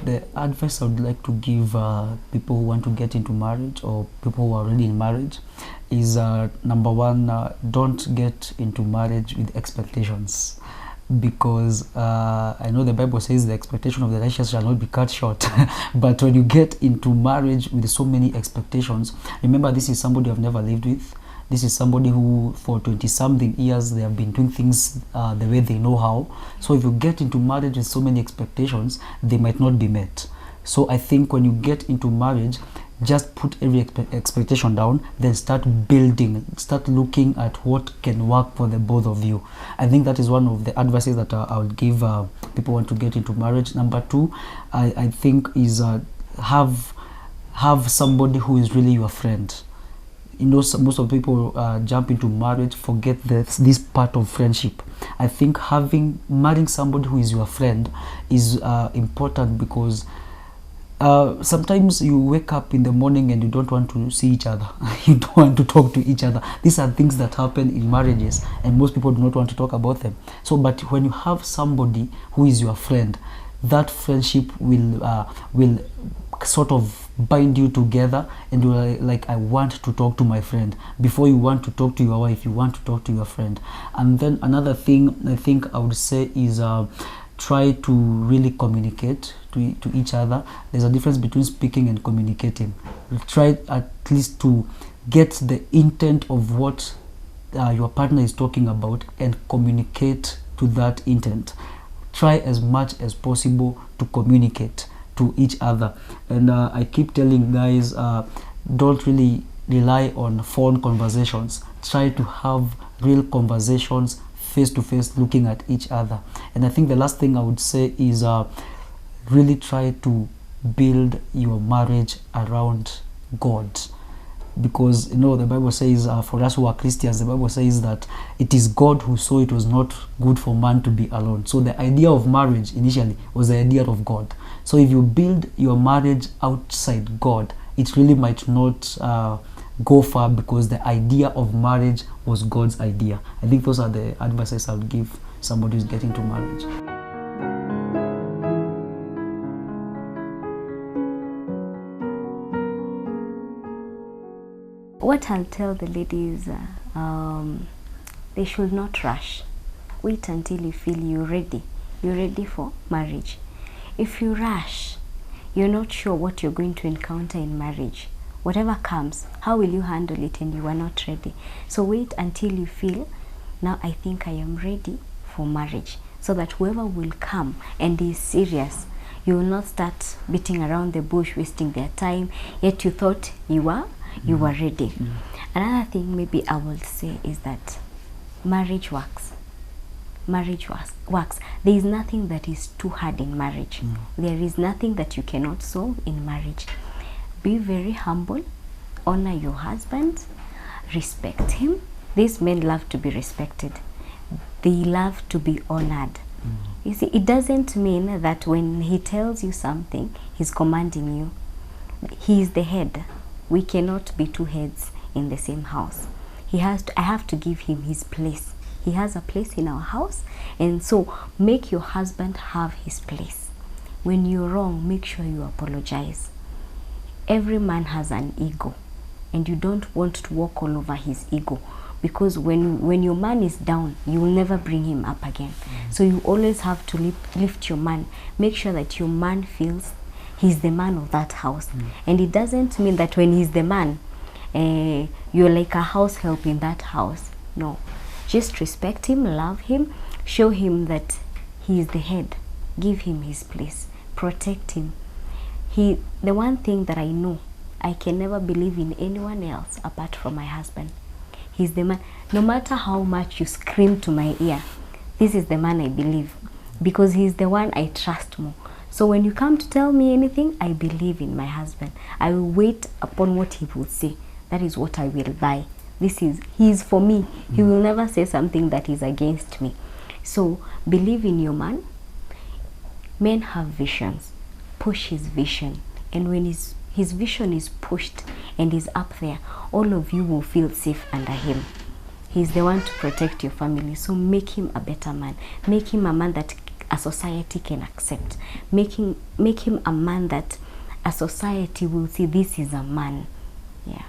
the advice I would like to give people who want to get into marriage or people who are already in marriage is number one, don't get into marriage with expectations, because I know the Bible says the expectation of the righteous shall not be cut short. But when you get into marriage with so many expectations, remember, this is somebody I've never lived with. This is somebody who for 20-something years they have been doing things the way they know how. So if you get into marriage with so many expectations, they might not be met. So I think when you get into marriage, just put every expectation down, then start building, start looking at what can work for the both of you. I think that is one of the advices that I would give people who want to get into marriage. Number two, I think is have somebody who is really your friend. You know, most of the people jump into marriage, forget this part of friendship. I think marrying somebody who is your friend is important, because sometimes you wake up in the morning and you don't want to see each other. You don't want to talk to each other. These are things that happen in marriages, and most people do not want to talk about them. So, but when you have somebody who is your friend, that friendship will sort of bind you together, and you're like, I want to talk to my friend. Before you want to talk to your wife, you want to talk to your friend. And then another thing I think I would say is try to really communicate to each other. There's a difference between speaking and communicating. Try at least to get the intent of what your partner is talking about and communicate to that intent. Try as much as possible to communicate to each other. And I keep telling guys, don't really rely on phone conversations. Try to have real conversations, face to face, looking at each other. And I think the last thing I would say is really try to build your marriage around God. Because, you know, the Bible says, for us who are Christians, the Bible says that it is God who saw it was not good for man to be alone. So the idea of marriage initially was the idea of God. So if you build your marriage outside God, it really might not go far, because the idea of marriage was God's idea. I think those are the advices I would give somebody who's getting to marriage. What I'll tell the ladies, they should not rush. Wait until you feel you're ready for marriage. If you rush, you're not sure what you're going to encounter in marriage. Whatever comes, how will you handle it, and you are not ready? So wait until you feel, now I think I am ready for marriage, so that whoever will come and is serious, you will not start beating around the bush, wasting their time, yet you thought you were ready. Another thing maybe I will say is that marriage works. Marriage works. There is nothing that is too hard in marriage. There is nothing that you cannot solve in marriage. Be very humble, honor your husband, respect him. These men love to be respected. They love to be honored. You see, it doesn't mean that when he tells you something, he's commanding you. He is the head. We cannot be two heads in the same house. I have to give him his place. He has a place in our house, and so make your husband have his place. When you're wrong, make sure you apologize. Every man has an ego, and you don't want to walk all over his ego, because when your man is down, you will never bring him up again. So you always have to lift your man. Make sure that your man feels he's the man of that house. And it doesn't mean that when he's the man, you're like a house help in that house. No, just respect him, love him, show him that he is the head. Give him his place, protect him. The one thing that I know, I can never believe in anyone else apart from my husband. He's the man. No matter how much you scream to my ear, this is the man I believe, because he's the one I trust more. So when you come to tell me anything, I believe in my husband. I will wait upon what he will say. That is what I will buy. He is for me. He will never say something that is against me. So believe in your man. Men have visions. Push his vision. And when his vision is pushed and is up there, all of you will feel safe under him. He's the one to protect your family. So make him a better man. Make him a man that a society can accept. Make him a man that a society will see this is a man. Yeah.